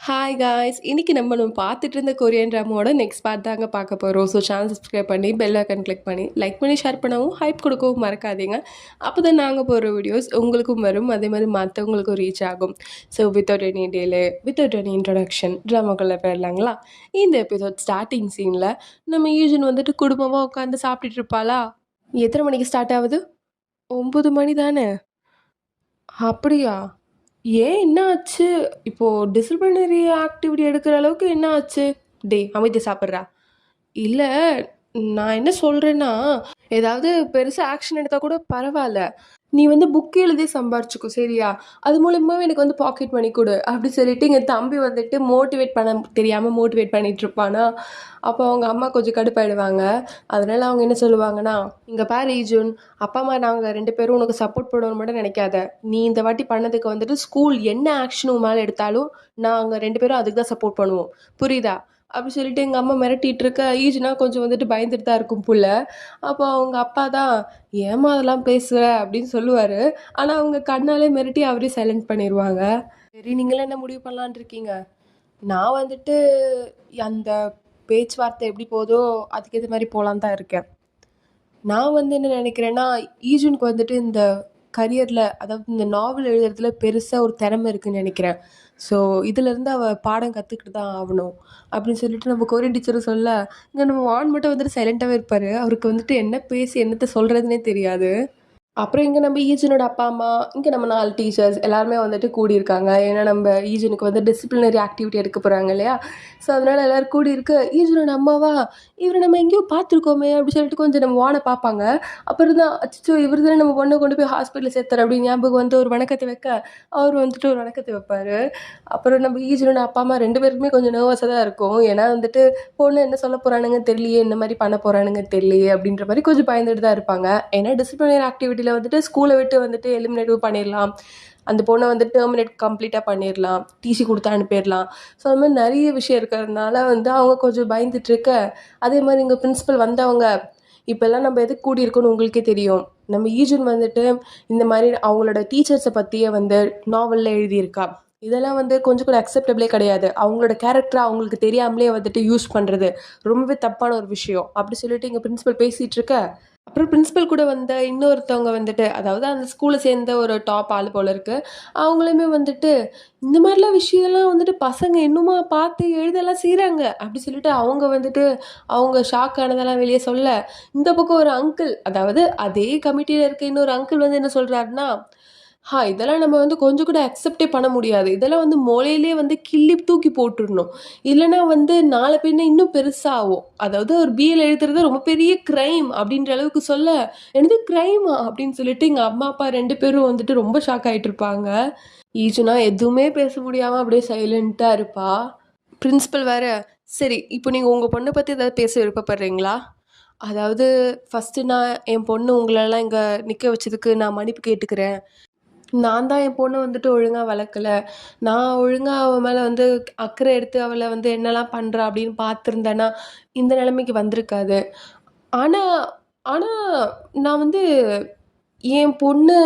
Hi guys இன்னைக்கு நம்ம பார்த்துட்டு இருந்த கொரியன் ட்ராமாவோட நெக்ஸ்ட் பார்ட் தாங்க பார்க்க போகிறோம். ஸோ சேனல் சப்ஸ்கிரைப் பண்ணி பெல் ஐக்கன் கிளிக் பண்ணி லைக் பண்ணி ஷேர் பண்ணவும் ஹைப் கொடுக்கவும் மறக்காதீங்க. அப்போ தான் நாங்கள் போகிற வீடியோஸ் உங்களுக்கும் வரும், அதே மாதிரி மற்றவங்களுக்கும் ரீச் ஆகும். So without any delay without any introduction ட்ராமாக்குள்ளே போயிடலாங்களா? இந்த எபிசோட் ஸ்டார்டிங் சீனில் நம்ம யூஜன் வந்துட்டு குடும்பமாக உட்காந்து சாப்பிட்டுட்டு இருப்பாளா? எத்தனை மணிக்கு ஸ்டார்ட் ஆகுது? 9 மணி தானே? அப்படியா? ஏன் என்ன ஆச்சு? இப்போது டிசிப்ளினரி ஆக்டிவிட்டி எடுக்கிற அளவுக்கு என்ன ஆச்சு? டேய் அமைதி சாப்பிட்றா. இல்லை, நான் என்ன சொல்கிறேன்னா, ஏதாவது பெருசாக ஆக்ஷன் எடுத்தால் கூட பரவாயில்ல. நீ வந்து புக் எழுதி சம்பாரிச்சுக்கோ, சரியா? அது மூலியமாகவே எனக்கு வந்து பாக்கெட் மணி கொடு அப்படி சொல்லிட்டு எங்கள் தம்பி வந்துட்டு மோட்டிவேட் பண்ண தெரியாமல் மோட்டிவேட் பண்ணிட்டு இருப்பானா. அப்போ அவங்க அம்மா கொஞ்சம் கடுப்பாயிடுவாங்க. அதனால அவங்க என்ன சொல்லுவாங்கன்னா, இங்கே பாரு ஈஜுன், அப்பா அம்மா நாங்கள் 2 பேரும் உனக்கு சப்போர்ட் பண்ணணும்னு மட்டும் நினைக்காத. நீ இந்த வாட்டி பண்ணதுக்கு வந்துட்டு ஸ்கூல் என்ன ஆக்ஷன் உன் மேலே எடுத்தாலும் நாங்கள் 2 பேரும் அதுக்கு தான் சப்போர்ட் பண்ணுவோம், புரியுதா? அப்படி சொல்லிட்டு எங்கள் அம்மா மிரட்டிட்டு இருக்க ஈஜுனா கொஞ்சம் வந்துட்டு பயந்துட்டு தான் இருக்கும் புள்ள. அப்போ அவங்க அப்பா தான், ஏம்மா அதெல்லாம் பேசுகிற அப்படின்னு சொல்லுவார். ஆனால் அவங்க கண்ணாலே மிரட்டி அவரே சைலண்ட் பண்ணிடுவாங்க. சரி, நீங்களே என்ன முடிவு பண்ணலான் இருக்கீங்க? நான் வந்துட்டு அந்த பேச்சுவார்த்தை எப்படி போதோ அதுக்கேற்ற மாதிரி போகலான் தான் இருக்கேன். நான் வந்து என்ன நினைக்கிறேன்னா, ஈஜுனுக்கு வந்துட்டு இந்த கரியரில், அதாவது இந்த நாவல் எழுதுறதுல பெருசாக ஒரு திறமை இருக்குதுன்னு நினைக்கிறேன். ஸோ இதிலேருந்து அவள் பாடம் கற்றுக்கிட்டு தான் ஆகணும் அப்படின்னு சொல்லிட்டு நம்ம கொரியன் டீச்சரும் சொல்ல, இங்கே நம்ம வான் மட்டும் வந்துட்டு சைலண்ட்டாகவே இருப்பார். அவருக்கு வந்துட்டு என்ன பேசி என்னத்தை சொல்கிறதுனே தெரியாது. அப்புறம் இங்கே நம்ம ஈஜனோட அப்பா அம்மா, இங்கே நம்ம 4 டீச்சர்ஸ் எல்லாருமே வந்துட்டு கூடியிருக்காங்க. ஏன்னா நம்ம ஈஜனுக்கு வந்து டிசிப்ளினரி ஆக்டிவிட்டி எடுக்க போகிறாங்க இல்லையா? ஸோ அதனால் எல்லோரும் கூடியிருக்கு. ஈஜனோட அம்மாவா, இவரை நம்ம எங்கேயோ பார்த்துருக்கோமே அப்படி சொல்லிட்டு கொஞ்சம் நம்ம வானை பார்ப்பாங்க. அப்புறம் தான் அச்சோ இவர் தானே நம்ம பொண்ணை கொண்டு போய் ஹாஸ்பிட்டலில் சேர்த்தார் அப்படின்னு ஞாபகம் வந்து ஒரு வணக்கத்தை வைக்க, அவர் வந்துட்டு ஒரு வணக்கத்தை வைப்பார். அப்புறம் நம்ம ஈஜனோட அப்பா அம்மா 2 பேருக்குமே கொஞ்சம் நர்வஸாக தான் இருக்கும். ஏன்னா வந்துட்டு பொண்ணு என்ன சொல்ல போகிறானுங்க தெரியலையே, இந்த மாதிரி பண்ண போகிறானுங்க தெரியலையே அப்படின்ற மாதிரி கொஞ்சம் பயந்துட்டு தான் இருப்பாங்க. ஏன்னா டிசிப்ளினரி ஆக்டிவிட்டியில் வந்துட்டு ஸ்கூலை விட்டு வந்துட்டு எலிமினேட்டிவ் பண்ணிடலாம், அந்த பொண்ணை வந்து டெர்மினேட் கம்ப்ளீட்டாக பண்ணிடலாம், டிசி கொடுத்து அனுப்பிடலாம். ஸோ அது மாதிரி நிறைய விஷயம் இருக்கிறதுனால வந்து அவங்க கொஞ்சம் பயந்துட்டு இருக்க. அதே மாதிரி இங்கே பிரின்ஸிபல் வந்தவங்க, இப்போல்லாம் நம்ம எதுக்கு கூடியிருக்கோன்னு உங்களுக்கே தெரியும். நம்ம ஈஜுன் வந்துட்டு இந்த மாதிரி அவங்களோட டீச்சர்ஸை பற்றியே வந்து நாவலில் எழுதியிருக்கா. இதெல்லாம் வந்து கொஞ்சம் கூட அக்செப்டபிளே கிடையாது. அவங்களோட கேரக்டரை அவங்களுக்கு தெரியாமலே வந்துட்டு யூஸ் பண்ணுறது ரொம்பவே தப்பான ஒரு விஷயம் அப்படி சொல்லிட்டு இங்கே பிரின்ஸிபல் பேசிகிட்டு இருக்க. அப்புறம் பிரின்ஸிபல் கூட வந்த இன்னொருத்தவங்க வந்துட்டு, அதாவது அந்த ஸ்கூலை சேர்ந்த ஒரு டாப் ஆள் போல இருக்கு. அவங்களுமே வந்துட்டு, இந்த மாதிரிலாம் விஷயம்லாம் வந்துட்டு பசங்க இன்னுமா பார்த்து எழுதலாம் செய்கிறாங்க அப்படி சொல்லிட்டு அவங்க வந்துட்டு அவங்க ஷாக் ஆனதெல்லாம் வெளியே சொல்ல, இந்த பக்கம் ஒரு அங்கிள், அதாவது அதே கமிட்டியில் இருக்க இன்னொரு அங்கிள் வந்து என்ன சொல்கிறாருன்னா, இதெல்லாம் நம்ம வந்து கொஞ்சம் கூட அக்செப்டே பண்ண முடியாது. இதெல்லாம் வந்து மொளையிலே வந்து கிள்ளி தூக்கி போட்டுடணும். இல்லைன்னா வந்து நாளை பின்ன இன்னும் பெருசாகும். அதாவது ஒரு பிஎல் எழுதுறது ரொம்ப பெரிய கிரைம் அப்படின்ற அளவுக்கு சொல்ல, என்னது கிரைமா அப்படின்னு சொல்லிட்டு எங்கள் அம்மா அப்பா 2 பேரும் வந்துட்டு ரொம்ப ஷாக் ஆகிட்டு இருப்பாங்க. ஈஜுனா எதுவுமே பேச முடியாமல் அப்படியே சைலண்ட்டாக இருப்பா. பிரின்ஸிபல் வேற, சரி இப்போ நீங்கள் உங்கள் பொண்ணை பற்றி ஏதாவது பேச விருப்பப்படுறீங்களா? அதாவது ஃபஸ்ட்டு நான் என் பொண்ணு உங்களெல்லாம் இங்கே நிற்க வச்சதுக்கு நான் மன்னிப்பு கேட்டுக்கிறேன். நான் தான் என் பொண்ணை வந்துட்டு ஒழுங்காக வளர்க்கல. நான் ஒழுங்காக அவள் மேலே வந்து அக்கறை எடுத்து அவளை வந்து என்னெல்லாம் பண்ணுறா அப்படின்னு பார்த்துருந்தேன்னா இந்த நிலைமைக்கு வந்திருக்காது. ஆனால் ஆனால் நான் வந்து என் பொண்ணு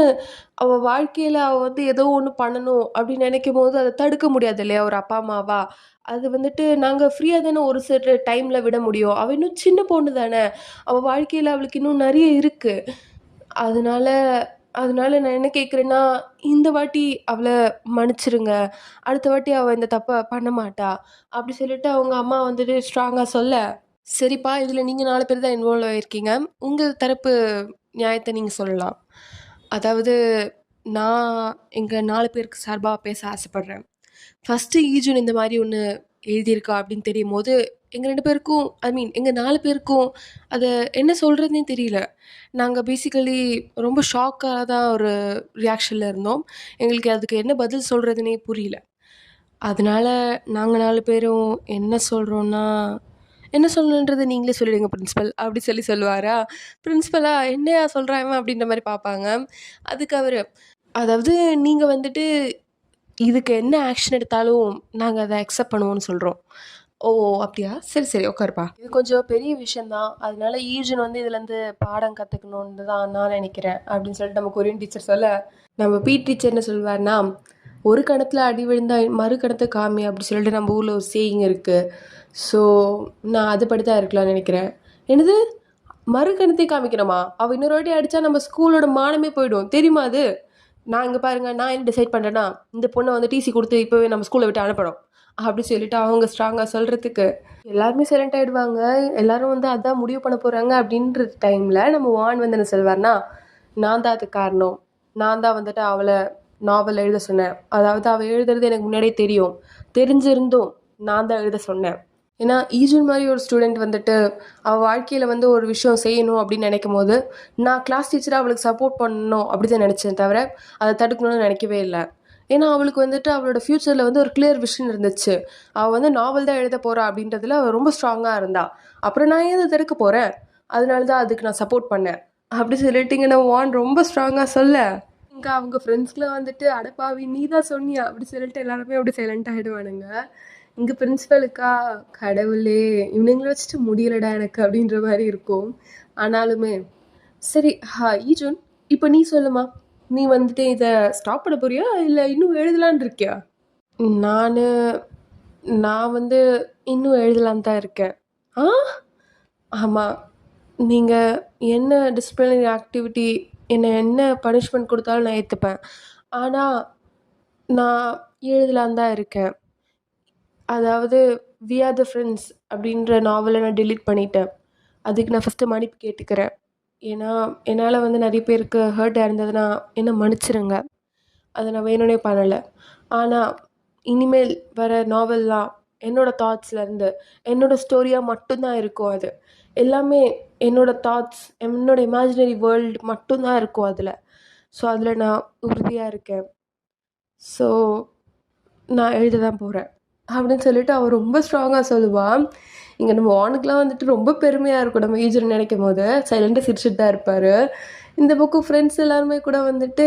அவள் வாழ்க்கையில் அவள் வந்து ஏதோ ஒன்று பண்ணணும் அப்படின்னு நினைக்கும் போது அதை தடுக்க முடியாது இல்லையா ஒரு அப்பா அம்மாவா? அது வந்துட்டு நாங்கள் ஃப்ரீயாக தானே ஒரு சில டைமில் விட முடியும். அவள் இன்னும் சின்ன பொண்ணு தானே, அவள் வாழ்க்கையில் அவளுக்கு இன்னும் நிறைய இருக்குது. அதனால அதனால நான் என்ன கேட்குறேன்னா, இந்த வாட்டி அவளை மன்னிச்சிருங்க. அடுத்த வாட்டி அவள் இந்த தப்பை பண்ண மாட்டா அப்படி சொல்லிட்டு அவங்க அம்மா வந்துட்டு ஸ்ட்ராங்காக சொல்ல, சரிப்பா இதில் நீங்கள் 4 பேர் தான் இன்வால்வ் ஆகியிருக்கீங்க, உங்கள் தரப்பு நியாயத்தை நீங்கள் சொல்லலாம். அதாவது நான் எங்கள் 4 பேருக்கு சார்பாக பேச ஆசைப்பட்றேன். ஃபஸ்ட்டு ஈஜுன் இந்த மாதிரி ஒன்று எழுதியிருக்கா அப்படின்னு தெரியும்போது எங்கள் 2 பேருக்கும், ஐ மீன் எங்கள் 4 பேருக்கும் அதை என்ன சொல்கிறதுனே தெரியல. நாங்கள் பேசிக்கலி ரொம்ப ஷாக்காக தான் ஒரு ரியாக்ஷனில் இருந்தோம். எங்களுக்கு அதுக்கு என்ன பதில் சொல்கிறதுனே புரியல. அதனால நாங்கள் 4 பேரும் என்ன சொல்கிறோன்னா, என்ன சொல்லணுன்றதை நீங்களே சொல்லிடுங்க பிரின்ஸிபல் அப்படி சொல்லுவாரா. பிரின்ஸிபலா என்னையா சொல்கிறான் இவன் அப்படின்ற மாதிரி பார்ப்பாங்க. அதுக்கு அவர், அதாவது நீங்கள் வந்துட்டு இதுக்கு என்ன ஆக்ஷன் எடுத்தாலும் நாங்கள் அதை அக்செப்ட் பண்ணுவோம்னு சொல்கிறோம். ஓ அப்படியா, சரி சரி உட்காருப்பா. இது கொஞ்சம் பெரிய விஷயந்தான், அதனால ஈஜன் வந்து இதுலேருந்து பாடம் கற்றுக்கணுன்னு தான் நான் நினைக்கிறேன் அப்படின்னு சொல்லிட்டு நம்ம கொரியன் டீச்சர் சொல்ல, நம்ம பி டீச்சர் என்ன சொல்வார்னா, ஒரு கணத்தில் அடி விழுந்தா மறு கணத்தை காமி அப்படி சொல்லிட்டு நம்ம ஊரில் ஒரு சேயிங் இருக்குது. ஸோ நான் அதுபடி தான் இருக்கலாம்னு நினைக்கிறேன். என்னது, மறு கணத்தை காமிக்கணுமா? அவள் இன்னொரு வாட்டி அடித்தா நம்ம ஸ்கூலோட மானமே போயிடும் தெரியுமா அது? நான் இங்கே பாருங்க, நான் என்ன டிசைட் பண்ணுறேன்னா, இந்த பொண்ணை வந்து டிசி கொடுத்து இப்போவே நம்ம ஸ்கூலை விட்டு அனுப்பணும் அப்படி சொல்லிட்டு அவங்க ஸ்ட்ராங்காக சொல்கிறதுக்கு எல்லாருமே சைலண்ட் ஆகிடுவாங்க. எல்லாரும் வந்து அதான் முடிவு பண்ண போகிறாங்க அப்படின்ற டைமில் நம்ம வான் வந்து என்ன சொல்வார்னா, நான் தான் அதுக்கு காரணம், நான் தான் வந்துட்டு அவளை நாவல் எழுத சொன்னேன். அதாவது அவள் எழுதுறது எனக்கு முன்னாடியே தெரிஞ்சிருந்தும் நான் தான் எழுத சொன்னேன். ஏன்னா ஈஜுன் மாதிரி ஒரு ஸ்டூடெண்ட் வந்துட்டு அவள் வாழ்க்கையில் வந்து ஒரு விஷயம் செய்யணும் அப்படின்னு நினைக்கும் போது நான் கிளாஸ் டீச்சராக அவளுக்கு சப்போர்ட் பண்ணணும் அப்படி தான் நினச்சேன், தவிர அதை தடுக்கணும்னு நினைக்கவே இல்லை. ஏன்னா அவளுக்கு வந்துட்டு அவளோட ஃப்யூச்சரில் வந்து ஒரு கிளியர் விஷன் இருந்துச்சு. அவள் வந்து நாவல் தான் எழுத போகிறா அப்படின்றதுல அவள் ரொம்ப ஸ்ட்ராங்காக இருந்தா. அப்புறம் நான் ஏன் அதை தடுக்க போகிறேன், அதனால தான் அதுக்கு நான் சப்போர்ட் பண்ணேன் அப்படி சொல்லிட்டு நான் வான் ரொம்ப ஸ்ட்ராங்காக சொல்ல, இங்கே அவங்க ஃப்ரெண்ட்ஸ்க்குலாம் வந்துட்டு அடப்பாவி நீ தான் சொன்னியா அப்படி சொல்லிட்டு எல்லாருமே அப்படி சைலண்ட் ஆகிடுவானுங்க. இங்கே பிரின்ஸிபலுக்கா கடவுளே இவனுங்களை வச்சுட்டு முடியலடா எனக்கு அப்படின்ற மாதிரி இருக்கும். ஆனாலுமே சரி ஈஜுன், இப்போ நீ சொல்லுமா, நீ வந்துட்டு இதை ஸ்டாப் பண்ண போறியா இல்லை இன்னும் எழுதலான் இருக்கியா? நான் நான் வந்து இன்னும் எழுதலான் தான் இருக்கேன். ஆ ஆமாம், நீங்கள் என்ன டிசிப்ளினரி ஆக்டிவிட்டி என்ன பனிஷ்மெண்ட் கொடுத்தாலும் நான் ஏற்றுப்பேன். ஆனால் நான் எழுதலான் தான் இருக்கேன். அதாவது வி ஆர் த ஃப்ரெண்ட்ஸ் அப்படின்ற நாவலை நான் டெலீட் பண்ணிட்டேன். அதுக்கு நான் ஃபஸ்ட்டு மன்னிப்பு கேட்டுக்கிறேன். ஏன்னா என்னால் வந்து நிறைய பேருக்கு ஹர்ட் இருந்ததுன்னா என்னை மன்னிச்சிருங்க. அதை நான் வேணும்னே பண்ணலை. ஆனால் இனிமேல் வர நாவல்லாம் என்னோடய தாட்ஸ்லேருந்து என்னோடய ஸ்டோரியாக மட்டும்தான் இருக்கும். அது எல்லாமே என்னோடய தாட்ஸ், என்னோடய இமேஜினரி வேர்ல்டு மட்டும்தான் இருக்கும் அதில். ஸோ அதில் நான் உறுதியாக இருக்கேன். ஸோ நான் எழுத தான் போகிறேன் அப்படின்னு சொல்லிட்டு அவள் ரொம்ப ஸ்ட்ராங்காக சொல்லுவாள். இங்கே நம்ம வானுக்குலாம் வந்துட்டு ரொம்ப பெருமையாக இருக்கும் நம்ம ஈஜர் நினைக்கும் போது. சைலண்டாக சிரிச்சுட்டு தான் இருப்பார். இந்த பக்கம் ஃப்ரெண்ட்ஸ் எல்லாருமே கூட வந்துட்டு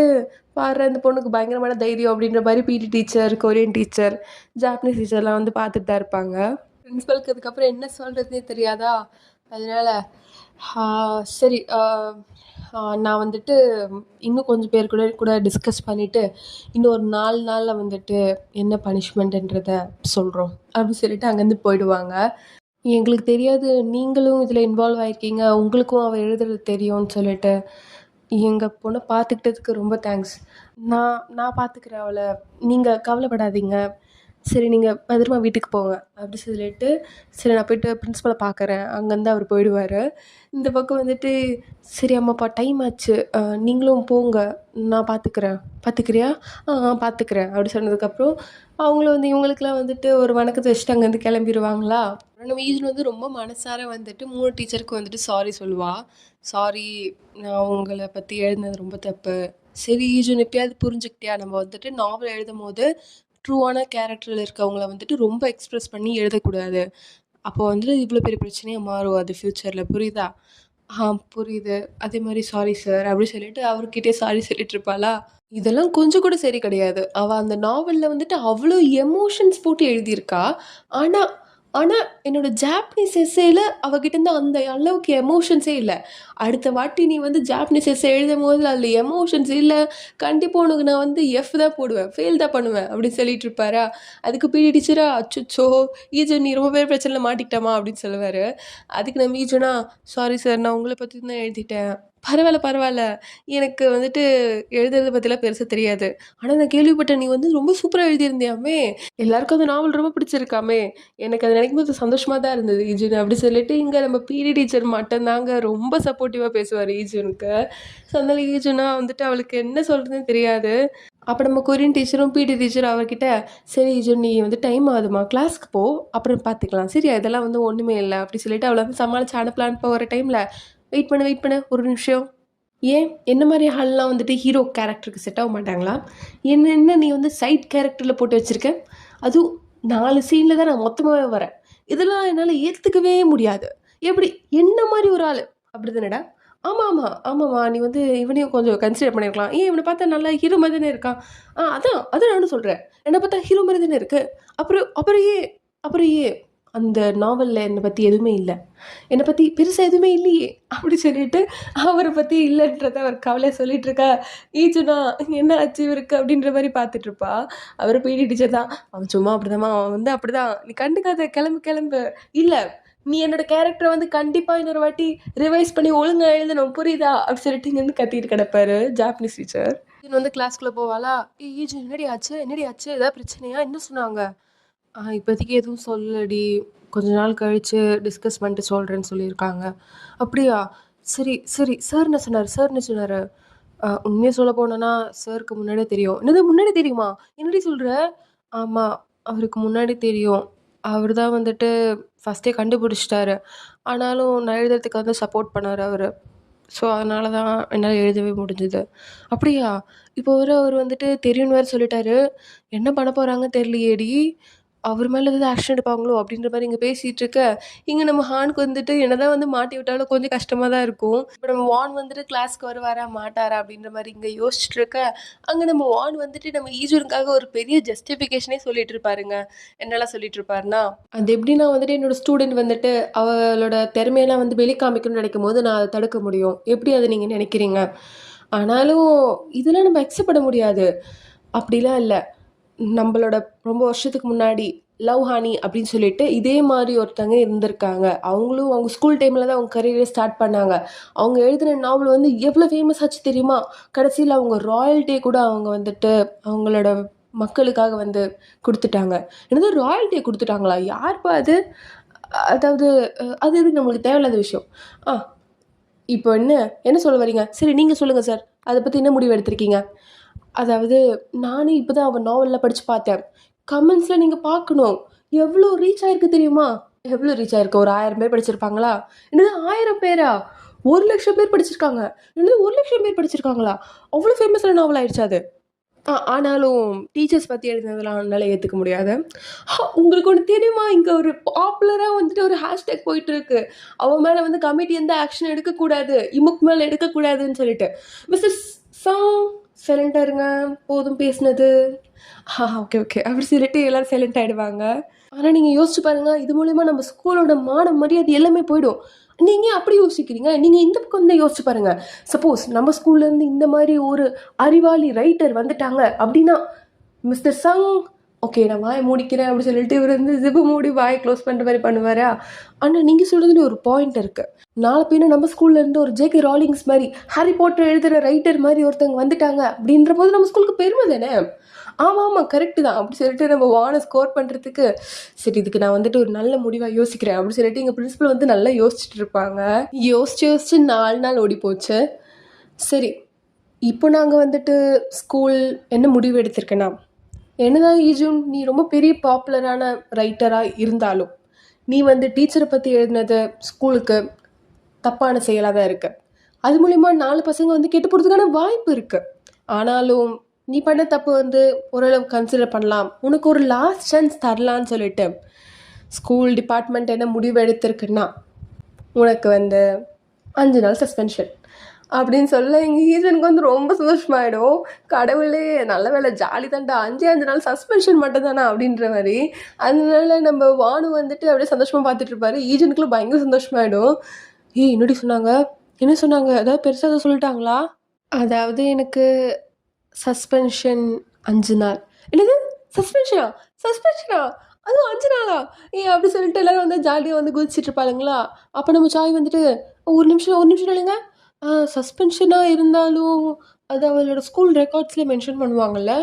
பாடுற இந்த பொண்ணுக்கு பயங்கரமான தைரியம் அப்படின்ற மாதிரி PT teacher, Korean teacher, Japanese டீச்சர்லாம் வந்து பார்த்துட்டு தான் இருப்பாங்க. பிரின்ஸிபலுக்கு அதுக்கப்புறம் என்ன சொல்கிறதுனே தெரியாதா. அதனால் சரி, நான் வந்துட்டு இன்னும் கொஞ்சம் பேர் கூட டிஸ்கஸ் பண்ணிவிட்டு இன்னும் ஒரு 4 நாளில் வந்துட்டு என்ன பனிஷ்மெண்ட்டுன்றத சொல்கிறோம் அப்படின்னு சொல்லிட்டு அங்கேருந்து போயிடுவாங்க. எங்களுக்கு தெரியாது நீங்களும் இதில் இன்வால்வ் ஆகிருக்கீங்க, உங்களுக்கும் அவள் எழுதுறது தெரியும்னு சொல்லிட்டு. எங்கள் பொண்ணை பார்த்துக்கிட்டதுக்கு ரொம்ப தேங்க்ஸ். நான் பார்த்துக்கிறேன் அவளை, நீங்கள் கவலைப்படாதீங்க. சரி நீங்கள் பத்திரமா வீட்டுக்கு போங்க அப்படி சொல்லிட்டு, சரி நான் போய்ட்டு பிரின்ஸிபலை பார்க்குறேன் அங்கேருந்து அவர் போயிடுவார். இந்த பக்கம் வந்துட்டு சரி அம்மாப்பா டைம் ஆச்சு, நீங்களும் போங்க, நான் பார்த்துக்கிறியா? பார்த்துக்கிறேன் அப்படி சொன்னதுக்கப்புறம் அவங்களும் வந்து இவங்களுக்குலாம் வந்துட்டு ஒரு வணக்கத்தை வச்சுட்டு அங்கேருந்து கிளம்பிடுவாங்களா. நம்ம ஈஜன் வந்து ரொம்ப மனசார வந்துட்டு 3 டீச்சருக்கு வந்துட்டு சாரி சொல்லுவாள். சாரி, நான் உங்களை பற்றி எழுதினது ரொம்ப தப்பு. சரி ஈஜன் எப்பயாவது புரிஞ்சுக்கிட்டியா, நம்ம வந்துட்டு நாவல் எழுதும் போது ட்ரூவான கேரக்டரில் இருக்கவங்கள வந்துட்டு ரொம்ப எக்ஸ்ப்ரெஸ் பண்ணி எழுதக்கூடாது. அப்போ வந்துட்டு இவ்வளோ பெரிய பிரச்சனையாக மாறும் அது ஃப்யூச்சரில், புரியுதா? புரியுது. அதே மாதிரி சாரி சார் அப்படி சொல்லிட்டு அவர்கிட்டே சாரி சொல்லிட்டு இருப்பாளா. இதெல்லாம் கொஞ்சம் கூட சரி கிடையாது. அவள் அந்த நாவலில் வந்துட்டு அவ்வளோ எமோஷன்ஸ் போட்டு எழுதியிருக்கா. ஆனால் ஆனால் என்னோடய ஜாப்பனீஸ் எஸ்ஸேயில் அவகிட்டேருந்து அந்த அளவுக்கு எமோஷன்ஸே இல்லை. அடுத்த வாட்டி நீ வந்து ஜாப்பனீஸ் எஸ்ஸே எழுதும் போது அதில் எமோஷன்ஸ் இல்லை, கண்டிப்பாக உனக்கு நான் வந்து எஃப் தான் போடுவேன், ஃபெயில் தான் பண்ணுவேன் அப்படின்னு சொல்லிட்டு இருப்பாரா. அதுக்கு பிடி டீச்சரா அச்சோ ஈஜன் நீ ரொம்ப பேர் பிரச்சனையில் மாட்டிக்கிட்டாமா அப்படின்னு சொல்லுவார். அதுக்கு நம்ம ஈஜனா சாரி சார், நான் உங்களை பற்றி தான் எழுதிட்டேன், பரவாயில்ல, எனக்கு வந்துட்டு எழுதுறதை பற்றிலாம் பெருசாக தெரியாது. ஆனால் நான் கேள்விப்பட்டேன் நீ வந்து ரொம்ப சூப்பராக எழுதியிருந்தியாமே, எல்லாருக்கும் அந்த நாவல் ரொம்ப பிடிச்சிருக்காமே, எனக்கு அதை நினைக்கும் போது சந்தோஷமாக தான் இருந்தது ஈஜுன் அப்படி சொல்லிட்டு இங்கே நம்ம பிடி டீச்சர் மட்டும்தாங்க ரொம்ப சப்போர்ட்டிவாக பேசுவார் ஈஜுனுக்கு. ஸோ அதனால் ஈஜுனா வந்துட்டு அவளுக்கு என்ன சொல்கிறதுன்னு தெரியாது. அப்போ நம்ம கொரியன் டீச்சரும் பிடி டீச்சர் அவர்கிட்ட சரி ஈஜுன் நீ வந்து டைம் ஆகுதுமா, கிளாஸ்க்கு போ, அப்புறம் பார்த்துக்கலாம் சரியா, இதெல்லாம் வந்து ஒன்றுமே இல்லை அப்படி சொல்லிட்டு அவளை வந்து சமாளித்து அனுப்பலான்னு போகிற டைமில் வெயிட் பண்ணு ஒரு நிமிஷம். ஏன் என்ன மாதிரி ஆள்லாம் வந்துட்டு ஹீரோ கேரக்டருக்கு செட் ஆக மாட்டாங்களா? என்ன நீ வந்து சைட் கேரக்டரில் போட்டு வச்சுருக்க, அதுவும் 4 சீனில் தான் நான் மொத்தமாகவே வரேன், இதெல்லாம் என்னால் ஏற்றுக்கவே முடியாது. எப்படி என்ன மாதிரி ஒரு ஆள் அப்படி தானடா? ஆமாம்மா நீ வந்து இவனையும் கொஞ்சம் கன்சிடர் பண்ணியிருக்கலாம். ஏன் இவனை பார்த்தா நல்லா ஹீரோ மாதிரி தானே இருக்கான். அதான் நானும் சொல்கிறேன், என்னை பார்த்தா ஹீரோ மாதிரி தானே இருக்குது. அப்புறம் ஏன் அந்த நாவலில் என்னை பற்றி எதுவுமே இல்லை, என்னை பற்றி பெருசாக எதுவுமே இல்லையே அப்படி சொல்லிட்டு அவரை பற்றி இல்லைன்றத அவர் கவலையை சொல்லிட்டு இருக்கா. ஈஜுனா என்ன ஆச்சு இவருக்கு அப்படின்ற மாதிரி பார்த்துட்டு இருப்பா. அவர் பிடி டீச்சர் தான், அவன் சும்மா அப்படிதாம்மா, அவன் வந்து அப்படிதான், நீ கண்டுக்காத, கிளம்பு கிளம்பு. இல்லை, நீ என்னோட கேரக்டரை வந்து கண்டிப்பாக இன்னொரு வாட்டி ரிவைஸ் பண்ணி ஒழுங்காக எழுதணும், புரியுதா அப்படி சொல்லிட்டு இங்கே வந்து கத்திட்டு கிடப்பாரு ஜாப்பனீஸ் டீச்சர். வந்து கிளாஸ்க்குள்ளே போவாளா, ஈஜு என்னடி ஆச்சு, என்னடி ஆச்சு, ஏதாவது பிரச்சனையா, என்ன சொன்னாங்க? இப்போதைக்கு எதுவும் சொல்லடி, கொஞ்ச நாள் கழித்து டிஸ்கஸ் பண்ணிட்டு சொல்கிறேன்னு சொல்லியிருக்காங்க. அப்படியா, சரி சரி. சார் என்ன சொன்னார், சார் என்ன சொன்னார்? உண்மையாக சொல்ல போனோன்னா சாருக்கு முன்னாடியே தெரியும். என்னது முன்னாடி தெரியுமா, என்னடி சொல்கிற? ஆமாம், அவருக்கு முன்னாடி தெரியும். அவர் தான் வந்துட்டு ஃபஸ்ட்டே கண்டுபிடிச்சிட்டாரு. ஆனாலும் நான் எழுதுறதுக்கு வந்து சப்போர்ட் பண்ணார் அவர். ஸோ அதனால தான் என்னால் எழுதவே முடிஞ்சுது. அப்படியா, இப்போ வேறு அவர் வந்துட்டு தெரியும்னு வேறு சொல்லிட்டாரு. என்ன பண்ண போகிறாங்க தெரியலையேடி, அவர் மேலே ஏதாவது ஆக்ஷன் எடுப்பாங்களோ அப்படின்ற மாதிரி இங்கே பேசிகிட்டு இருக்க. இங்கே நம்ம ஹானுக்கு வந்துட்டு என்னதான் வந்து மாட்டி விட்டாலும் கொஞ்சம் கஷ்டமாக தான் இருக்கும். இப்போ நம்ம வான் வந்துட்டு கிளாஸ்க்கு வருவாரா மாட்டாரா அப்படின்ற மாதிரி இங்கே யோசிச்சுட்டு இருக்க. அங்கே நம்ம வான் வந்துட்டு நம்ம ஈஜுனுக்காக ஒரு பெரிய ஜஸ்டிஃபிகேஷனே சொல்லிட்டு இருப்பாருங்க. என்னெல்லாம் சொல்லிட்டு இருப்பாருன்னா, அது எப்படின்னா வந்துட்டு என்னோட ஸ்டூடெண்ட் வந்துட்டு அவளோட திறமையெல்லாம் வந்து வெளிக்காமிக்கணும்னு நினைக்கும் போது நான் அதை தடுக்க முடியும், எப்படி அதை நீங்கள் நினைக்கிறீங்க? ஆனாலும் இதெல்லாம் நம்ம அக்செப்ட் பண்ண முடியாது. அப்படிலாம் இல்லை, நம்மளோட ரொம்ப வருஷத்துக்கு முன்னாடி லவ் ஹானி அப்படின்னு சொல்லிட்டு இதே மாதிரி ஒருத்தங்க இருந்திருக்காங்க. அவங்களும் அவங்க ஸ்கூல் டைமில் தான் அவங்க கரியரை ஸ்டார்ட் பண்ணாங்க. அவங்க எழுதின நாவல் வந்து எவ்வளோ ஃபேமஸ் ஆச்சு தெரியுமா? கடைசியில் அவங்க ராயல்ட்டியை கூட அவங்க வந்துட்டு அவங்களோட மக்களுக்காக வந்து கொடுத்துட்டாங்க. என்னது ராயல்ட்டியை கொடுத்துட்டாங்களா? யார்ப்பா அது? அதாவது அது எதுக்கு நம்மளுக்கு தேவையில்லாத விஷயம். இப்போ என்ன என்ன சொல்ல வரீங்க? சரி நீங்கள் சொல்லுங்கள் சார், அதை பற்றி என்ன முடிவு எடுத்திருக்கீங்க? அதாவது நானே இப்போ தான் அவன் நாவலில் படித்து பார்த்தேன். கமெண்ட்ஸில் நீங்கள் பார்க்கணும், எவ்வளோ ரீச் ஆகிருக்கு தெரியுமா? எவ்வளோ ரீச் ஆகிருக்கு? ஒரு 1000 பேர் படிச்சிருப்பாங்களா? என்னது 1000 பேரா? 1,00,000 பேர் படிச்சிருக்காங்க. என்னது 1,00,000 பேர் படிச்சிருக்காங்களா? அவ்வளோ ஃபேமஸான நாவல் ஆயிடுச்சு அது. ஆனாலும் டீச்சர்ஸ் பற்றி எழுதுனதெல்லாம் என்னால் ஏற்றுக்க முடியாது. உங்களுக்கு ஒன்று தெரியுமா, இங்கே ஒரு பாப்புலராக வந்துட்டு ஒரு ஹேஷ்டேக் போயிட்டுருக்கு, அவன் மேலே வந்து கமிட்டி எந்த ஆக்ஷன் எடுக்கக்கூடாது, இமுக் மேலே எடுக்கக்கூடாதுன்னு சொல்லிட்டு. மிஸ்டர் சாங் சைலண்டாக இருங்க, போதும் பேசுனது. ஓகே ஓகே அப்படி சொல்லிட்டு எல்லோரும் சைலண்ட் ஆகிடுவாங்க. ஆனால் நீங்கள் யோசிச்சு பாருங்கள், இது மூலிமா நம்ம ஸ்கூலோட மான மரியாதை எல்லாமே போயிடும். நீங்கள் அப்படி யோசிக்கிறீங்க, நீங்கள் இந்த பக்கம் தான் யோசிச்சு பாருங்கள். சப்போஸ் நம்ம ஸ்கூல்லேருந்து இந்த மாதிரி ஒரு அறிவாளி ரைட்டர் வந்துட்டாங்க அப்படின்னா, மிஸ்டர் சங் ஓகே நான் வாயை மூடிக்கிறேன் அப்படி சொல்லிட்டு இவர் வந்து ஜிப்பு மூடி வாயை க்ளோஸ் பண்ணுற மாதிரி பண்ணுவாரா? ஆனால் நீங்கள் சொல்கிறதுல ஒரு பாயிண்ட் இருக்குது. நாளை பின்ன நம்ம ஸ்கூல்லேருந்து ஒரு ஜேகே ராலிங்ஸ் மாதிரி ஹாரி பாட்டர் எழுதுகிற ரைட்டர் மாதிரி ஒருத்தவங்க வந்துட்டாங்க அப்படின்ற போது நம்ம ஸ்கூலுக்கு பெருமை தானே? ஆமாம் ஆமாம் கரெக்டு தான் அப்படி சொல்லிட்டு நம்ம வானை ஸ்கோர் பண்ணுறதுக்கு, சரி இதுக்கு நான் வந்துட்டு ஒரு நல்ல முடிவாக யோசிக்கிறேன் அப்படி சொல்லிட்டு எங்கள் பிரின்சிபல் வந்து நல்லா யோசிச்சுட்டு இருப்பாங்க. யோசிச்சு 4 நாள் ஓடி போச்சு. சரி, இப்போ நாங்கள் வந்துட்டு ஸ்கூல் என்ன முடிவு எடுத்திருக்கேன்னா, என்னதான் ஈஜுன் நீ ரொம்ப பெரிய பாப்புலரான ரைட்டராக இருந்தாலும் நீ வந்து டீச்சரை பற்றி எழுதினது ஸ்கூலுக்கு தப்பான செயலாக தான் இருக்குது. அது மூலிமா 4 பசங்க வந்து கெட்டு போகிறதுக்கான வாய்ப்பு இருக்குது. ஆனாலும் நீ பண்ண தப்பு வந்து ஓரளவு கன்சிடர் பண்ணலாம், உனக்கு ஒரு லாஸ்ட் சான்ஸ் தரலான்னு சொல்லிட்டு ஸ்கூல் டிபார்ட்மெண்ட் என்ன முடிவு எடுத்திருக்குன்னா, உனக்கு வந்து 5 நாள் சஸ்பென்ஷன் அப்படின்னு சொல்ல எங்கள் ஈஜனுக்கு வந்து ரொம்ப சந்தோஷமாயிடும். கடவுளே நல்ல வேலை, ஜாலி தான்டா, 5 நாள் சஸ்பென்ஷன் மட்டும் தானே அப்படின்ற மாதிரி. அதனால நம்ம வானு வந்துட்டு அப்படியே சந்தோஷமாக பார்த்துட்டு இருப்பாரு. ஈஜனுக்குள்ள பயங்கர சந்தோஷமாயிடும். என்னடி சொன்னாங்க, என்ன சொன்னாங்க, ஏதாவது பெருசாக அதை சொல்லிட்டாங்களா? அதாவது எனக்கு சஸ்பென்ஷன் 5 நாள். என்னது சஸ்பென்ஷனா? சஸ்பென்ஷனா? அதுவும் 5 நாளா? அப்படி சொல்லிட்டு எல்லோரும் வந்து ஜாலியாக வந்து குதிச்சிட்டு இருப்பாளுங்களா? அப்போ நம்ம சாய் வந்துட்டு ஒரு நிமிஷம் இல்லைங்க, சஸ்பென்ஷனாக இருந்தாலும் அது அவளோட ஸ்கூல் ரெக்கார்ட்ஸில் மென்ஷன் பண்ணுவாங்கள்ல.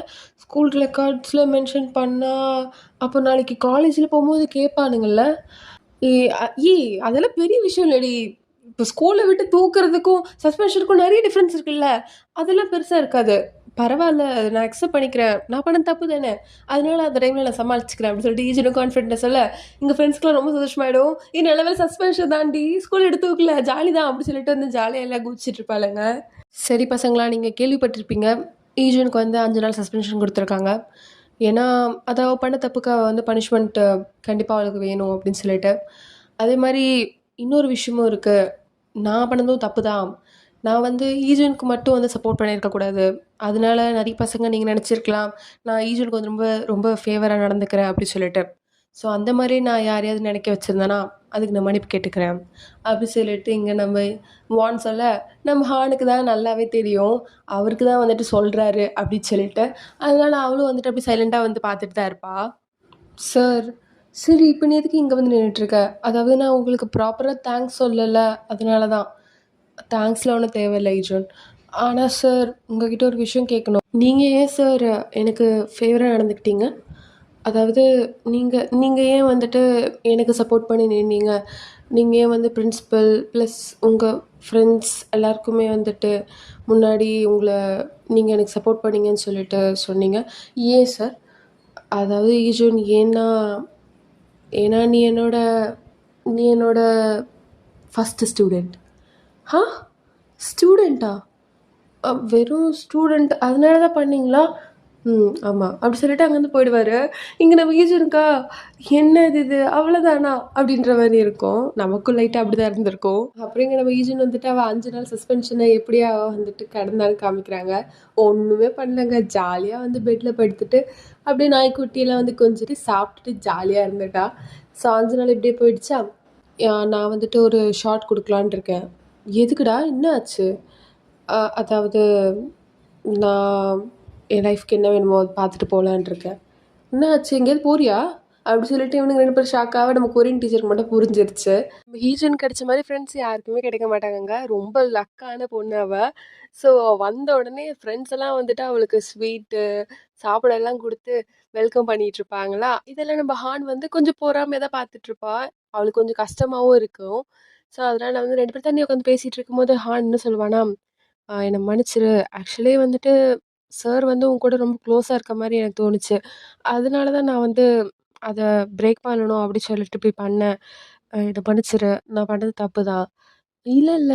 ஸ்கூல் ரெக்கார்ட்ஸில் மென்ஷன் பண்ணால் அப்போ நாளைக்கு காலேஜில் போகும்போது கேட்பானுங்கள்ல. அதெல்லாம் பெரிய விஷயம் இல்லடி. இப்போ ஸ்கூலை விட்டு தூக்குறதுக்கும் சஸ்பென்ஷனுக்கும் நிறைய டிஃப்ரென்ஸ் இருக்குல்ல, அதெல்லாம் பெருசாக இருக்காது. பரவாயில்ல, நான் அக்செப்ட் பண்ணிக்கிறேன், நான் பண்ண தப்பு தானே, அதனால அந்த டைமில் நான் சமாளிச்சுக்கிறேன் அப்படின்னு சொல்லிட்டு ஈஜனும் கான்ஃபிடென்ட்டாக சொல்ல எங்கள் ஃப்ரெண்ட்ஸ்க்குலாம் ரொம்ப சந்தோஷமாயிடும். நல்ல வேலை சஸ்பென்ஷன் தாண்டி ஸ்கூல் எடுத்து வைக்கல, ஜாலி தான் அப்படி சொல்லிட்டு வந்து ஜாலியாக எல்லாம் குதிச்சிட்டு இருப்பாளுங்க. சரி பசங்களா, நீங்கள் கேள்விப்பட்டிருப்பீங்க ஈஜனுக்கு வந்து 5 நாள் சஸ்பென்ஷன் கொடுத்துருக்காங்க. ஏன்னா அதை பண்ண தப்புக்கு வந்து பனிஷ்மெண்ட் கண்டிப்பாக அவளுக்கு வேணும் அப்படின்னு சொல்லிட்டு. அதே மாதிரி இன்னொரு விஷயமும் இருக்குது, நான் பண்ணதும் தப்பு தான். நான் வந்து ஈஜனுக்கு மட்டும் வந்து சப்போர்ட் பண்ணியிருக்கக்கூடாது. அதனால நிறைய பசங்க நீங்கள் நினச்சிருக்கலாம் நான் ஈஜனுக்கு வந்து ரொம்ப ரொம்ப ஃபேவராக நடந்துக்கிறேன் அப்படி சொல்லிட்டு. ஸோ அந்த மாதிரி நான் யாரையாவது நினைக்க வச்சுருந்தேன்னா அதுக்கு நான் மன்னிப்பு கேட்டுக்கிறேன் அப்படி சொல்லிட்டு இங்கே நம்ம வான் சொல்ல நம்ம ஹானுக்கு தான் நல்லாவே தெரியும் அவருக்கு தான் வந்துட்டு சொல்கிறாரு அப்படின்னு சொல்லிட்டு அதனால அவளும் வந்துட்டு அப்படி சைலண்ட்டாக வந்து பார்த்துட்டு தான் இருப்பா. சார் சரி இப்போ நீ எதுக்கு இங்கே வந்து நின்றுட்டுருக்க? அதாவது நான் உங்களுக்கு ப்ராப்பராக தேங்க்ஸ் சொல்லலை அதனால தான். தேங்க்ஸ்லாம் ஒன்றும் தேவையில்லை ஈஜோன். ஆனால் சார் உங்ககிட்ட ஒரு விஷயம் கேட்கணும். நீங்கள் ஏன் சார் எனக்கு ஃபேவராக நடந்துக்கிட்டீங்க? அதாவது நீங்கள் நீங்கள் ஏன் வந்துட்டு எனக்கு சப்போர்ட் பண்ணி நின்னீங்க? நீங்கள் ஏன் வந்து பிரின்சிபல் ப்ளஸ் உங்கள் ஃப்ரெண்ட்ஸ் எல்லாருக்குமே வந்துட்டு முன்னாடி உங்களை நீங்கள் எனக்கு சப்போர்ட் பண்ணீங்கன்னு சொல்லிட்டு சொன்னீங்க. ஏன் சார்? அதாவது ஈஜோன் ஏன்னா ஏன்னா நீ என்னோட ஃபஸ்ட்டு ஸ்டூடெண்ட். ஹா? ஸ்டூடெண்ட்டா? வெறும் ஸ்டூடெண்ட் அதனால தான் பண்ணீங்களா? ஆமாம் அப்படி சொல்லிட்டு அங்கேருந்து போயிடுவார். இங்கே நம்ம ஈஜனுக்கா என்ன இது அவ்வளோதானா அப்படின்ற மாதிரி இருக்கும். நமக்கும் லைட்டாக அப்படி தான் இருந்திருக்கும். அப்புறம் இங்கே நம்ம ஈஜன் வந்துட்டு அவள் 5 நாள் சஸ்பென்ஷனை எப்படி அவள் வந்துட்டு கடந்தாலும் காமிக்கிறாங்க. ஒன்றுமே பண்ணலங்க, ஜாலியாக வந்து பெட்டில் படுத்துட்டு அப்படியே நாய்க்குட்டியெல்லாம் வந்து கொஞ்சிட்டு சாப்பிட்டுட்டு ஜாலியாக இருந்துட்டா. ஸோ 5 நாள் இப்படியே போயிடுச்சா. நான் வந்துட்டு ஒரு ஷார்ட் கொடுக்கலான் இருக்கேன். எதுக்குடா என்ன ஆச்சு? அதாவது நான் என் லைஃப்க்கு என்ன வேணுமோ அது பார்த்துட்டு போகலான் இருக்கேன். என்ன ஆச்சு எங்கேயாவது போறியா? அப்படி சொல்லிட்டு இவனுங்க 2 பேரும் ஷாக்காக நம்ம கொரியன் டீச்சருக்கு மட்டும் புரிஞ்சிருச்சு. நம்ம ஹீஜன் கிடைச்ச மாதிரி ஃப்ரெண்ட்ஸ் யாருக்குமே கிடைக்க மாட்டாங்கங்க. ரொம்ப லக்கான பொண்ணு அவள். ஸோ வந்த உடனே ஃப்ரெண்ட்ஸ் எல்லாம் வந்துட்டு அவளுக்கு ஸ்வீட்டு சாப்பிடலாம் கொடுத்து வெல்கம் பண்ணிட்டு இருப்பாங்களா. இதெல்லாம் நம்ம ஹான் வந்து கொஞ்சம் பொறாமையாக தான் பார்த்துட்ருப்பா. அவளுக்கு கொஞ்சம் கஷ்டமாகவும் இருக்கும். ஸோ அதனால் வந்து 2 பேரும் தண்ணி உட்காந்து பேசிகிட்டு இருக்கும்போது ஹான் என்ன சொல்லுவானா, என்னை மன்னிச்சிரு. ஆக்சுவலி வந்துட்டு சார் வந்து உன் கூட ரொம்ப க்ளோஸாக இருக்க மாதிரி எனக்கு தோணுச்சு. அதனால தான் நான் வந்து அதை பிரேக் பண்ணணும் அப்படி சொல்லிட்டு போய் பண்ணேன். இதை மன்னிச்சிரு. நான் பண்ணது தப்பு தான். இல்ல, இல்ல.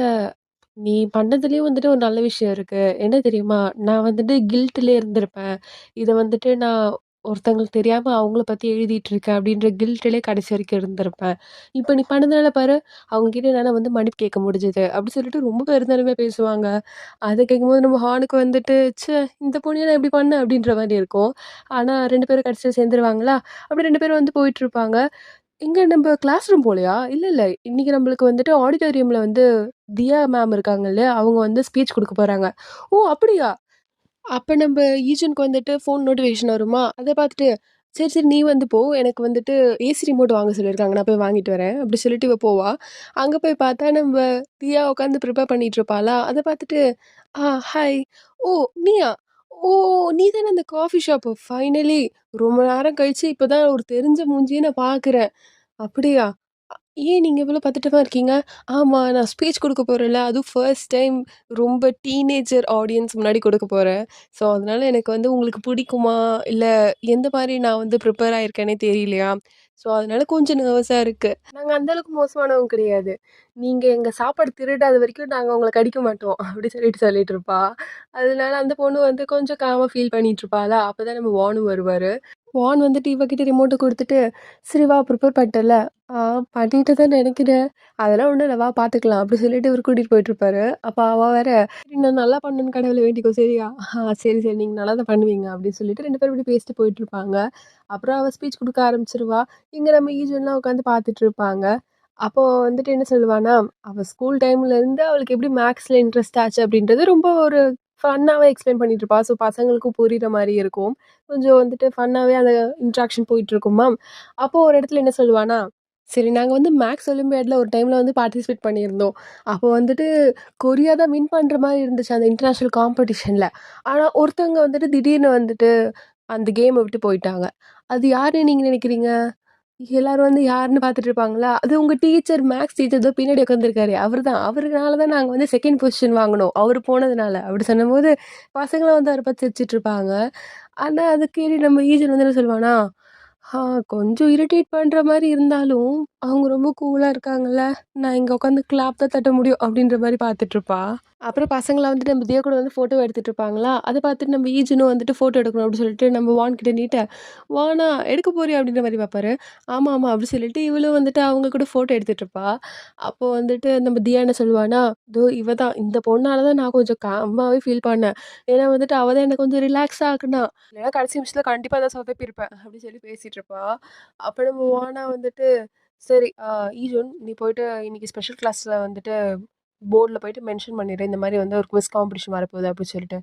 நீ பண்ணதுலயும் வந்துட்டு ஒரு நல்ல விஷயம் இருக்கு. என்ன தெரியுமா? நான் வந்துட்டு கில்ட்லயே இருந்திருப்பேன். இத வந்துட்டு நான் ஒருத்தங்களுக்கு தெரியாம அவங்கள பத்தி எழுதிட்டு இருக்கேன் அப்படின்ற கில்ட்லயே கடைசி வரைக்கும் இருந்திருப்பேன். இப்ப நீ பண்ணதுனால பாரு, அவங்க கிட்ட என்னால வந்து மன்னிப்பு கேட்க முடிஞ்சது. அப்படி சொல்லிட்டு ரொம்ப பெருந்தன்மையா பேசுவாங்க. அத கேட்கும்போது நம்ம ஹானுக்கு வந்துட்டு, ச்சே! இந்த பொண்ணு ஏன் இப்படி பண்ண? அப்படின்ற மாரி இருக்கும். ஆனா 2 பேரும் கடைசியில சேர்ந்துருவாங்களா? அப்படி 2 பேரும் வந்து போயிட்டுருப்பாங்க. எங்க நம்ப கிளாஸ் ரூம் போலயா? இல்ல, இல்ல. இன்னைக்கு நம்மளுக்கு வந்துட்டு ஆடிட்டோரியம்ல வந்து தியா மேம் இருக்காங்கல்ல, அவங்க வந்து ஸ்பீச் குடுக்க போறாங்க. ஓ! அப்படியா? அப்ப நம்ப ஈஜுனுக்கு வந்துட்டு ஃபோன் நோட்டிஃபிகேஷன் வருமா? அத பார்த்துட்டு, சரி, சரி நீ வந்து போ. எனக்கு வந்துட்டு ஏசி ரிமோட் வாங்க சொல்லியிருக்காங்க. நான் போய் வாங்கிட்டு வரேன். அப்படி சொல்லிட்டு இவ போவா. அங்க போய் பார்த்தா நம்ப தியா உட்காந்து ப்ரிப்பேர் பண்ணிட்டு இருப்பாளா, அத பார்த்துட்டு, ஹாய். ஓ! நீயா? ஓ! நீ தானே அந்த காஃபி ஷாப்பு. ஃபைனலி ரொம்ப நேரம் கழிச்சு இப்ப தான் ஒரு தெரிஞ்ச மூஞ்சிய நான் பார்க்குறேன். அப்படியா? ஏன் நீங்க இவ்வளோ பதட்டமா இருக்கீங்க? ஆமா, நான் ஸ்பீச் குடுக்க போறேன்ல. அதுவும் ஃபர்ஸ்ட் டைம் ரொம்ப டீனேஜர் ஆடியன்ஸ் முன்னாடி குடுக்க போறேன். ஸோ, அதனால எனக்கு வந்து உங்களுக்கு பிடிக்குமா? இல்ல எந்த மாரி நான் வந்து ப்ரிப்பேர் ஆயிருக்கேன்னே தெரியலையா? ஸோ, அதனால கொஞ்சம் நர்வஸா இருக்கு. நாங்க அந்த அளவுக்கு மோசமானவங்க கிடையாது. நீங்க எங்க சாப்பாடு திருடாத வரைக்கும் நாங்க உங்கள கடிக்க மாட்டோம். அப்படி சொல்லிட்டு இருப்பா. அதனால அந்த பொண்ணு வந்து கொஞ்சம் காமா ஃபீல் பண்ணிட்டு இருப்பாளா, அப்பதான் நம்ம வானும் வருவாரு. வான் வந்துட்டு இவகிட்ட ரிமோட்ட குடுத்துட்டு, "சரி வா ப்ரிப்பேர் பண்ணிட்டல்ல?" பண்ணிட்டு தான் நெனைக்கிறேன். அதெல்லாம் ஒண்ணும் இல்ல வா பார்த்துக்கலாம்." அப்படி சொல்லிட்டு இவரு கூட்டிட்டு போயிட்டுருப்பாரு. அப்ப அவ வேற, "சரி நான் நல்லா பண்ணணும்னு கடவுள வேண்டிக்கோ சரியா?" சரி, சரி நீங்க நல்லா தான் பண்ணுவீங்க." அப்படின்னு சொல்லிட்டு 2 பேரும் இப்படி பேசிட்டு போயிட்டுருப்பாங்க. அப்புறம் அவ ஸ்பீச் குடுக்க ஆரம்பிச்சுருவா. இங்க நம்ம ஈஜுன்லாம் உட்காந்து பார்த்துட்டு இருப்பாங்க. அப்போ வந்துட்டு என்ன சொல்லுவான்னா, அவ ஸ்கூல் டைம்லேருந்து அவளுக்கு எப்படி மேக்ஸ்ல இன்ட்ரெஸ்ட் ஆச்சு அப்படின்றது ரொம்ப ஒரு ஃபன்னாவே எக்ஸ்பிளைன் பண்ணிட்டு இருப்பா. ஸோ பசங்களுக்கும் புரியிற மாரி இருக்கும். கொஞ்சம் வந்துட்டு ஃபன்னாவே அந்த இன்ட்ராக்ஷன் போயிட்டுருக்குமா. அப்போ ஒரு இடத்துல என்ன சொல்லுவான்னா, சரி நாங்க வந்து மேக்ஸ் ஒலிம்பியாட்ல ஒரு டைம்ல வந்து பார்ட்டிசிபேட் பண்ணியிருந்தோம். அப்போ வந்துட்டு கொரியா தான் வின் பண்ற மாரி இருந்துச்சு அந்த இன்டர்நேஷனல் காம்படிஷன்ல. ஆனா ஒருத்தவங்க வந்துட்டு திடீர்னு வந்துட்டு அந்த கேம விட்டு போயிட்டாங்க. அது யாருன்னு நீங்க நினைக்கிறீங்க? எல்லாரும் வந்து யாருன்னு பார்த்துட்டு இருப்பாங்களா? அது உங்க டீச்சர் மேக்ஸ் டீச்சர் இதோ பின்னாடி உட்காந்துருக்காரே அவரு தான். அவருனால தான் நாங்க வந்து 2ண்ட் பொசிஷன் வாங்குனோம். அவரு போனதுனால. அப்படி சொன்னம்போது, பசங்கலாம் வந்து அவர பார்த்து சிரிச்சுட்டு இருப்பாங்க. ஆனா, அது கேட்டு நம்ம ஈஜன் வந்து என்ன சொல்லுவான்னா, "ஆ கொஞ்சம் இரிட்டேட் பண்ற மாரி இருந்தாலும், அவங்க ரொம்ப கூலா இருக்காங்கல்ல. நான் இங்க உட்காந்து கிளாப் தான் தட்ட முடியும்." அப்படின்ற மாரி பார்த்துட்டுருப்பா. அப்புறம் பசங்கலாம் வந்துட்டு நம்ம தியா கூட வந்து ஃபோட்டோ எடுத்துட்டு இருப்பாங்களா, அத பார்த்துட்டு நம்ம ஈஜுனும் வந்துட்டு ஃபோட்டோ எடுக்கணும் அப்படின்னு சொல்லிட்டு நம்ம வான் கிட்ட நீட்ட, "வானா எடுக்க போறியா?" அப்படின்ற மாரி பார்ப்பாரு. "ஆமா, ஆமா" அப்படி சொல்லிட்டு இவளும் வந்துட்டு அவங்க கூட ஃபோட்டோ எடுத்துட்டு இருப்பா. அப்போ வந்துட்டு நம்ம தியா என்ன சொல்லுவான்னா, "இதோ இவ தான் இந்த பொண்ணால தான் நான் கொஞ்சம் காமாவே ஃபீல் பண்ணேன். ஏன்னா வந்துட்டு அவ தான் என்ன கொஞ்சம் ரிலாக்ஸா ஆக்குனா. இல்லைன்னா கடைசி நிமிஷத்துல கண்டிப்பா ஏதாவது சொதப்பியிருப்பேன்." அப்படின்னு சொல்லி பேசிட்டு இருப்பா. அப்ப நம்ம வானா வந்துட்டு, "சரி ஈஜுன் நீ போயிட்டு இன்னைக்கு ஸ்பெஷல் கிளாஸ்ல வந்துட்டு போர்ட்ல போயிட்டு மென்ஷன் பண்ணிடு. இந்த மாரி வந்து ஒரு குவிஸ் காம்படிஷன் வரப்போகுது அப்படின்னு சொல்லிட்டு.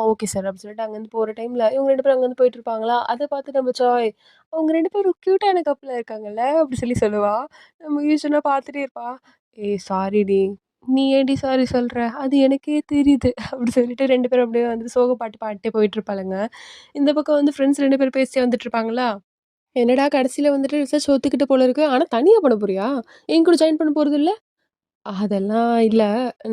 ஓகே சார் அப்படின்னு சொல்லிட்டு அங்கேருந்து போற டைம்ல இவங்க 2 பேரும் அங்கேருந்து போயிட்டு இருப்பாங்களா, அத பார்த்து நம்ம சாய், அவங்க 2 பேரும் கியூட்டான கப்புலா இருக்காங்கல்ல அப்படி சொல்லி சொல்லுவா. நம்ம யூசுவலா பார்த்துட்டே இருப்பா. ஏய் சாரிடி. நீ ஏன்டி சாரி சொல்ற? அது எனக்கே தெரியுது. அப்படி சொல்லிட்டு 2 பேரும் அப்படியே வந்து சோக பாட்டு பாடிட்டே போயிட்டு இருப்பாளுங்க. இந்த பக்கம் வந்து ஃப்ரெண்ட்ஸ் 2 பேரும் பேசிட்டே வந்துட்டு இருப்பாங்களா. என்னடா கடைசியில வந்துட்டு ரிசர்ச் ஒத்துக்கிட்ட போல இருக்கு. ஆனா தனியா பண்ண போறியா? என் கூட ஜாயின் பண்ண போறதில்ல? அதெல்லாம் இல்ல.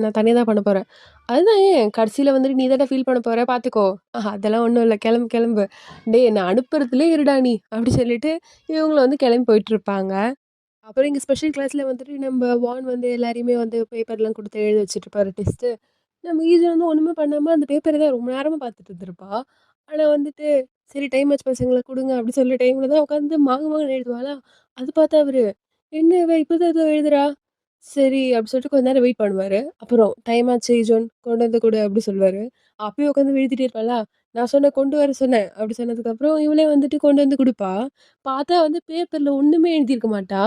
நான் தனியா தான் பண்ண போறேன். அதுதான் ஏன் கடைசில வந்துட்டு நீ தானே ஃபீல் பண்ண போற பார்த்துக்கோ. அதெல்லாம் ஒண்ணும் இல்ல. கிளம்பு, கிளம்பு. டேய் என்ன அனுப்புறதுலயே இருடா நீ. அப்படி சொல்லிட்டு இவங்களும் வந்து கிளம்பி போயிட்டுருப்பாங்க. அப்புறம் இங்க ஸ்பெஷல் கிளாஸ்ல வந்துட்டு நம்ம வான் வந்து எல்லாரையுமே வந்து பேப்பர்லாம் குடுத்து எழுத வச்சுட்டுருப்பாரு டெஸ்ட்டு. நம்ம ஈஜி வந்து ஒண்ணுமே பண்ணாம அந்த பேப்பர தான் ரொம்ப நேரமா பார்த்துட்டு இருந்திருப்பா. ஆனா வந்துட்டு, சரி டைம் ஆச்சு பசங்கள குடுங்க அப்படி சொல்ற டைம்ல தான் உட்காந்து மாங்கு மாங்குன்னு எழுதுவாளா, அது பார்த்தா அவரு, "என்ன இவ இப்பதான் ஏதோ எழுதுறா?" சரி அப்படி சொல்லிட்டு கொஞ்ச நேரம் வெயிட் பண்ணுவாரு. அப்புறம் "டைம் ஆச்சு ஜோன் கொண்டு வந்து குடு" அப்படி சொல்லுவாரு. அப்பயும் உட்காந்து எழுதிட்டே இருப்பாளா, "நான் சொன்னேன் கொண்டு வர சொன்னேன்" அப்படி சொன்னதுக்கப்புறம் இவளே வந்துட்டு கொண்டு வந்து குடுப்பா. பார்த்தா வந்து பேப்பர்ல ஒண்ணுமே எழுதியிருக்க மாட்டா.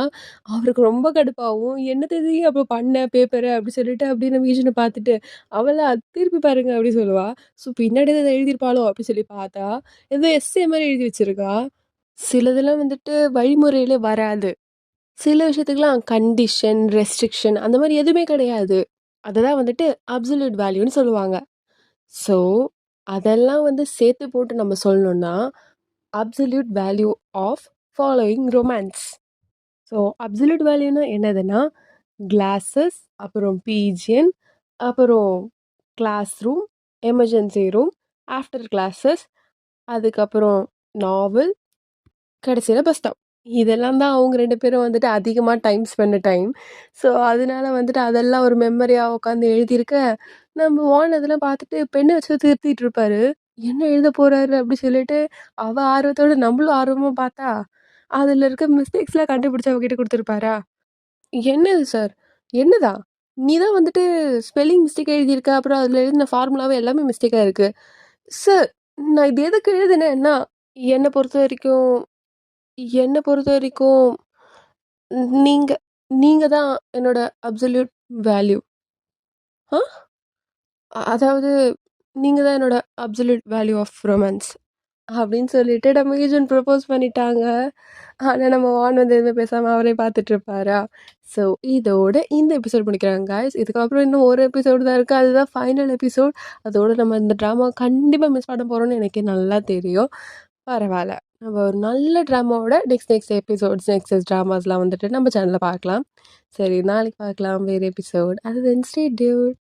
அவருக்கு ரொம்ப கடுப்பாவும், "என்னது இது அப்ப பண்ண பேப்பர" அப்படி சொல்லிட்டு அப்படியே நம்ம ஈஜுன பார்த்துட்டு, அவளா "திருப்பி பாருங்க" அப்படி சொல்லுவா. ஸோ பின்னாடி ஏதாவது எழுதியிருப்பாளோ அப்படி சொல்லி பார்த்தா, ஏதோ எஸ்ஸே மாரி எழுதி வச்சிருக்கா. சிலதெல்லாம் வந்துட்டு வழிமுறையில வராது. சில விஷயத்துக்குலாம் கண்டிஷன், ரெஸ்ட்ரிக்ஷன் அந்த மாரி எதுவுமே கிடையாது. அததான் வந்துட்டு அப்சல்யூட் வேல்யூன்னு சொல்லுவாங்க. ஸோ, அதெல்லாம் வந்து சேர்த்து போட்டு நம்ம சொல்லணும்னா, absolute value of following romance. So, absolute வேல்யூனா என்னதுன்னா, கிளாஸஸ், அப்புறம் பீஜியன், அப்புறம் class room, emergency room, after classes, அதுக்கப்புறம் நாவல், கடைசியில பஸ் ஸ்டாப். இதெல்லாம் தான் அவங்க 2 பேரும் வந்துட்டு அதிகமா டைம் ஸ்பெண்ட் டைம். ஸோ, அதனால வந்துட்டு அதெல்லாம் ஒரு மெமரியா உட்காந்து எழுதியிருக்க, நம்ம வான் அதெல்லாம் பார்த்துட்டு பெண்ண வச்சு திருத்திட்டு இருப்பாரு. என்ன எழுத போறாரு அப்படி சொல்லிட்டு, அவ ஆர்வத்தோட நம்மளும் ஆர்வமா பார்த்தா, அதுல இருக்க மிஸ்டேக்ஸ்லாம் கண்டுபிடிச்சு அவகிட்ட குடுத்துருப்பாரா? "என்னது சார்? என்னதா? நீ தான் வந்துட்டு ஸ்பெல்லிங் மிஸ்டேக்கா எழுதியிருக்க. அப்புறம் அதுல எழுதின ஃபார்முலாவே எல்லாமே மிஸ்டேக்கா இருக்கு." "சார், நான் இது எதுக்கு எழுதினேன்னா, என்ன பொறுத்தவரைக்கும் என்ன பொறுத்தவரைக்கும் நீங்க நீங்க தான் என்னோட அப்சல்யூட் வேல்யூ." ஆ? அதாவது நீங்க தான் என்னோட அப்சல்யூட் வேல்யூ ஆஃப் ரொமான்ஸ். அப்படின்னு சொல்லிட்டு நம்ம ஏஜென்ட் ப்ரப்போஸ் பண்ணிட்டாங்க. ஆனா நம்ம வான் வந்து எதுவுமே பேசாம அவரே பார்த்துட்டு இருப்பாரா? ஸோ இதோட இந்த எபிசோட் முடிக்கிறாங்க காய்ஸ். இதுக்கப்புறம் இன்னும் ஒரு எபிசோடு தான் இருக்கு. அதுதான் ஃபைனல் எபிசோட். அதோட நம்ம இந்த ட்ராமா கண்டிப்பா மிஸ் பண்ண போறோம்னு எனக்கே நல்லா தெரியும். பரவால்ல. நம்ம ஒரு நல்ல ட்ராமாவோட நெக்ஸ்ட் நெக்ஸ்ட் எபிசோட்ஸ், நெக்ஸ்ட் ட்ராமாஸ்லாம் வந்துட்டு நம்ம சேனல்ல பார்க்கலாம். சரி நாளைக்கு பார்க்கலாம் வேற எபிசோட். அது தென் ஸ்டே டியூட்.